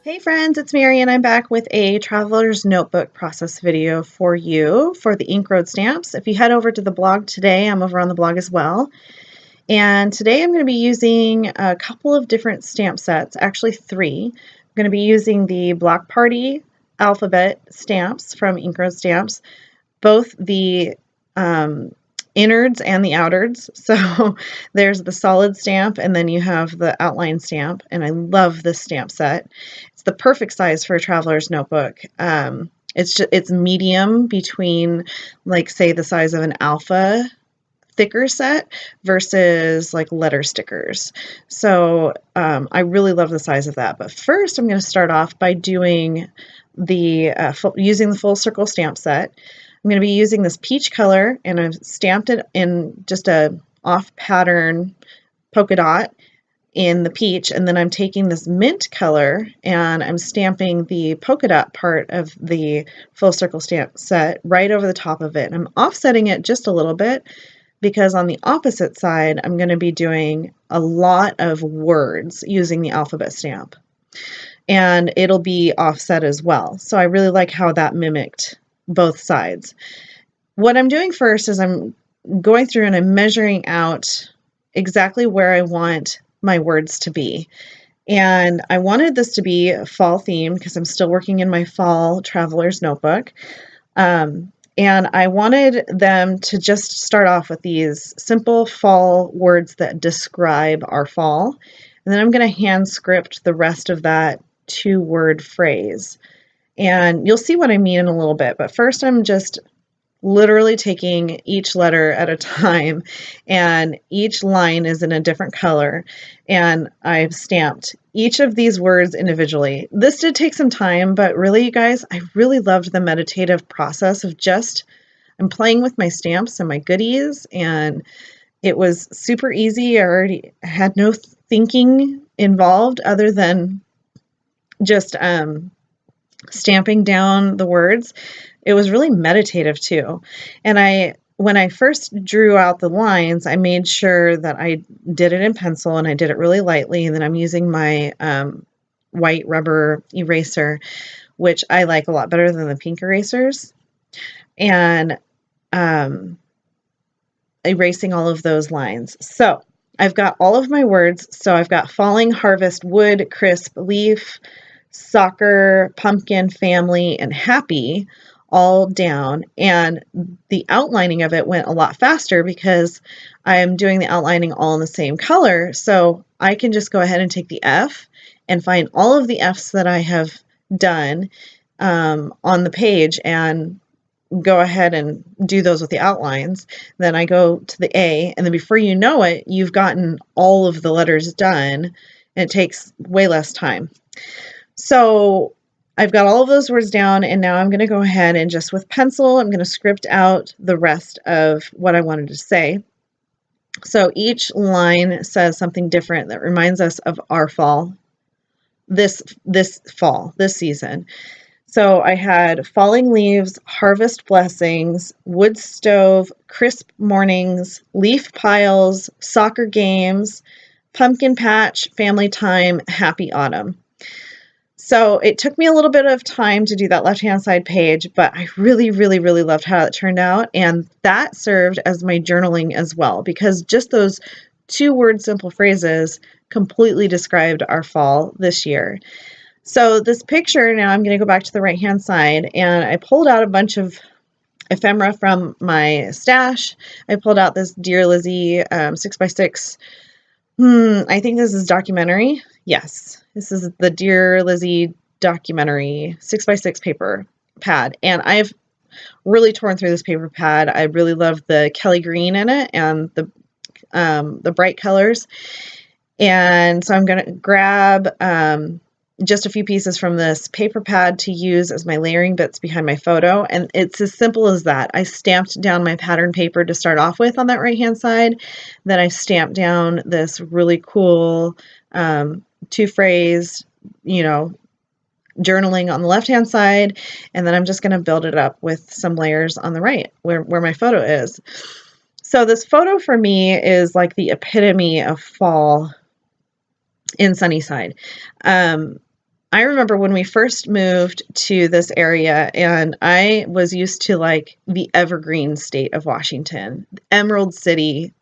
Hey friends, it's Mary and I'm back with a Traveler's Notebook process video for you for the Ink Road stamps. If you head over to the blog today, I'm over on the blog as well. And today I'm going to be using a couple of different stamp sets, actually three. I'm going to be using the Block Party alphabet stamps from Ink Road Stamps, both the innards and the outards. So there's the solid stamp and then you have the outline stamp, and I love this stamp set. It's the perfect size for a traveler's notebook. It's medium between, like, say the size of an alpha thicker set versus like letter stickers. So I really love the size of that. But first I'm going to start off by doing the using the full circle stamp set. I'm going to be using this peach color, and I've stamped it in just a off pattern polka dot in the peach, and then I'm taking this mint color and I'm stamping the polka dot part of the full circle stamp set right over the top of it. And I'm offsetting it just a little bit because on the opposite side I'm going to be doing a lot of words using the alphabet stamp, and it'll be offset as well. So I really like how that mimicked both sides. What I'm doing first is I'm going through and I'm measuring out exactly where I want my words to be. And I wanted this to be fall themed because I'm still working in my fall traveler's notebook. And I wanted them to just start off with these simple fall words that describe our fall. And then I'm going to hand script the rest of that 2-word phrase. And you'll see what I mean in a little bit, but first I'm just literally taking each letter at a time, and each line is in a different color, and I've stamped each of these words individually. This did take some time, but really, you guys, I really loved the meditative process of just, I'm playing with my stamps and my goodies, and it was super easy. I already had no thinking involved other than just stamping down the words. It was really meditative too. And when I first drew out the lines, I made sure that I did it in pencil and I did it really lightly. And then I'm using my white rubber eraser, which I like a lot better than the pink erasers. And erasing all of those lines. So I've got all of my words. So I've got falling, harvest, wood, crisp, leaf, soccer, pumpkin, family, and happy all down. And the outlining of it went a lot faster because I'm doing the outlining all in the same color. So I can just go ahead and take the F and find all of the Fs that I have done on the page and go ahead and do those with the outlines. Then I go to the A, and then before you know it, you've gotten all of the letters done, and it takes way less time. So I've got all of those words down, and now I'm going to go ahead and just with pencil, I'm going to script out the rest of what I wanted to say. So each line says something different that reminds us of our fall, this fall, this season. So I had falling leaves, harvest blessings, wood stove, crisp mornings, leaf piles, soccer games, pumpkin patch, family time, happy autumn. So it took me a little bit of time to do that left-hand side page, but I really, really, really loved how it turned out. And that served as my journaling as well, because just those 2-word simple phrases completely described our fall this year. So this picture, now I'm going to go back to the right-hand side, and I pulled out a bunch of ephemera from my stash. I pulled out this Dear Lizzie 6x6. I think this is documentary. Yes, this is the Dear Lizzie documentary 6x6 paper pad, and I've really torn through this paper pad. I really love the Kelly green in it and the bright colors. And so I'm going to grab just a few pieces from this paper pad to use as my layering bits behind my photo. And it's as simple as that. I stamped down my pattern paper to start off with on that right-hand side. Then I stamped down this really cool 2-phrase, journaling on the left-hand side. And then I'm just going to build it up with some layers on the right where my photo is. So this photo for me is like the epitome of fall in Sunnyside. I remember when we first moved to this area, and I was used to like the evergreen state of Washington. Emerald City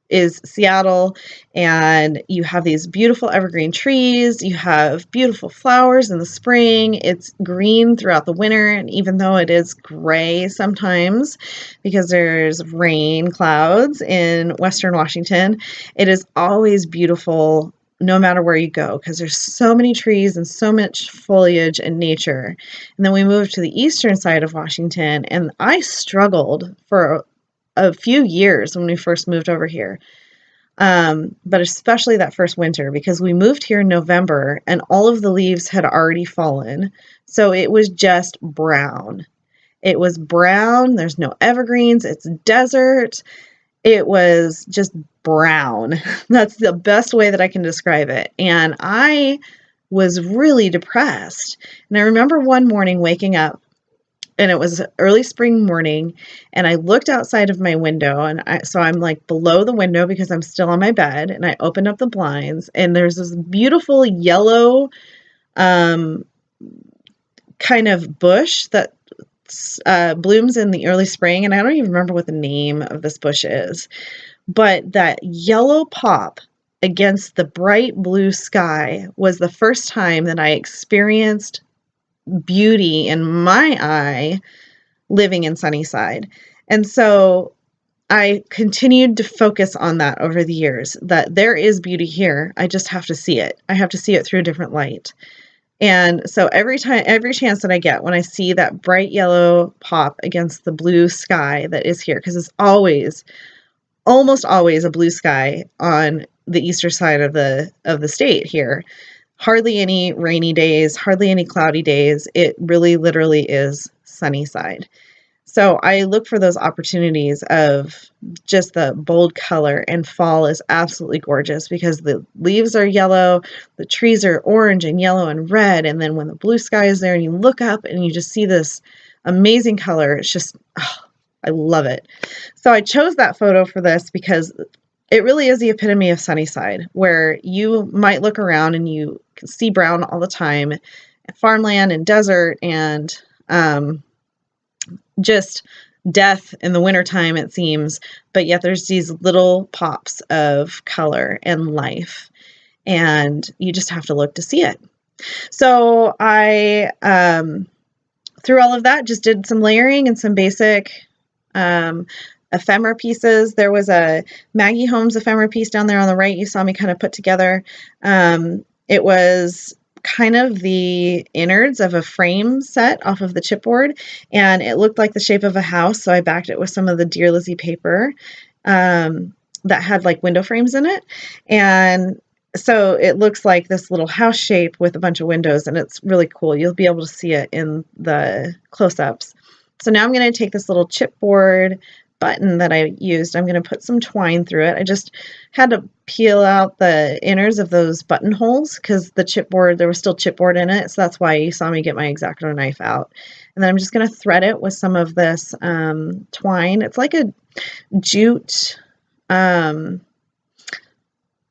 is Seattle, and you have these beautiful evergreen trees. You have beautiful flowers in the spring. It's green throughout the winter, and even though it is gray sometimes because there's rain clouds in Western Washington, it is always beautiful no matter where you go, because there's so many trees and so much foliage and nature. And then we moved to the eastern side of Washington, and I struggled for a few years when we first moved over here. But especially that first winter, because we moved here in November and all of the leaves had already fallen. So it was just brown. It was brown. There's no evergreens. It's desert. It was just brown. That's the best way that I can describe it. And I was really depressed. And I remember one morning waking up, and it was early spring morning, and I looked outside of my window, and so I'm like below the window because I'm still on my bed, and I opened up the blinds, and there's this beautiful yellow kind of bush that blooms in the early spring, and I don't even remember what the name of this bush is, but that yellow pop against the bright blue sky was the first time that I experienced beauty in my eye living in Sunnyside. And so I continued to focus on that over the years, that there is beauty here. I just have to see it. I have to see it through a different light. And so every chance that I get, when I see that bright yellow pop against the blue sky that is here, because it's almost always a blue sky on the eastern side of the state here. Hardly any rainy days, hardly any cloudy days. It really literally is Sunnyside. So I look for those opportunities of just the bold color, and fall is absolutely gorgeous because the leaves are yellow, the trees are orange and yellow and red, and then when the blue sky is there and you look up and you just see this amazing color, it's just, oh, I love it. So I chose that photo for this because it really is the epitome of Sunnyside, where you might look around and you can see brown all the time, farmland and desert, and just death in the wintertime, it seems, but yet there's these little pops of color and life, and you just have to look to see it. So I, through all of that, just did some layering and some basic ephemera pieces. There was a Maggie Holmes ephemera piece down there on the right you saw me kind of put together. It was kind of the innards of a frame set off of the chipboard, and it looked like the shape of a house, so I backed it with some of the Dear Lizzie paper that had like window frames in it, and so it looks like this little house shape with a bunch of windows, and it's really cool. You'll be able to see it in the close-ups. So now I'm going to take this little chipboard button that I used. I'm going to put some twine through it. I just had to peel out the innards of those buttonholes because the chipboard, there was still chipboard in it, so that's why you saw me get my X-Acto knife out. And then I'm just going to thread it with some of this twine. It's like a jute, or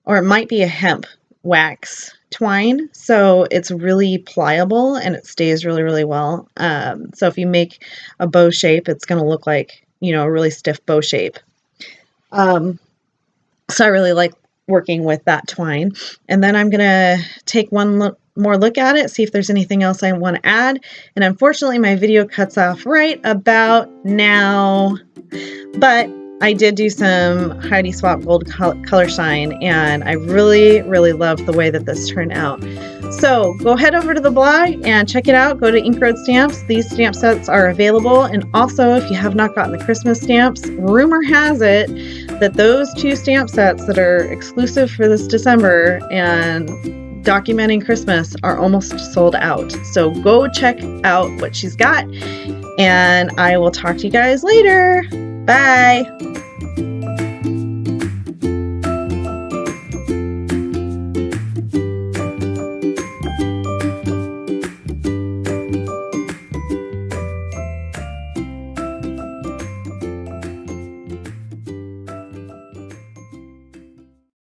it might be a hemp wax twine, so it's really pliable and it stays really, really well. So if you make a bow shape, it's going to look like, you know, a really stiff bow shape. So I really like working with that twine. And then I'm going to take one more look at it, see if there's anything else I want to add. And unfortunately, my video cuts off right about now. But I did do some Heidi Swapp Gold color shine, and I really, really love the way that this turned out. So go head over to the blog and check it out. Go to Ink Road Stamps. These stamp sets are available. And also, if you have not gotten the Christmas stamps, rumor has it that those 2 stamp sets that are exclusive for this December and documenting Christmas are almost sold out. So go check out what she's got, and I will talk to you guys later. Bye.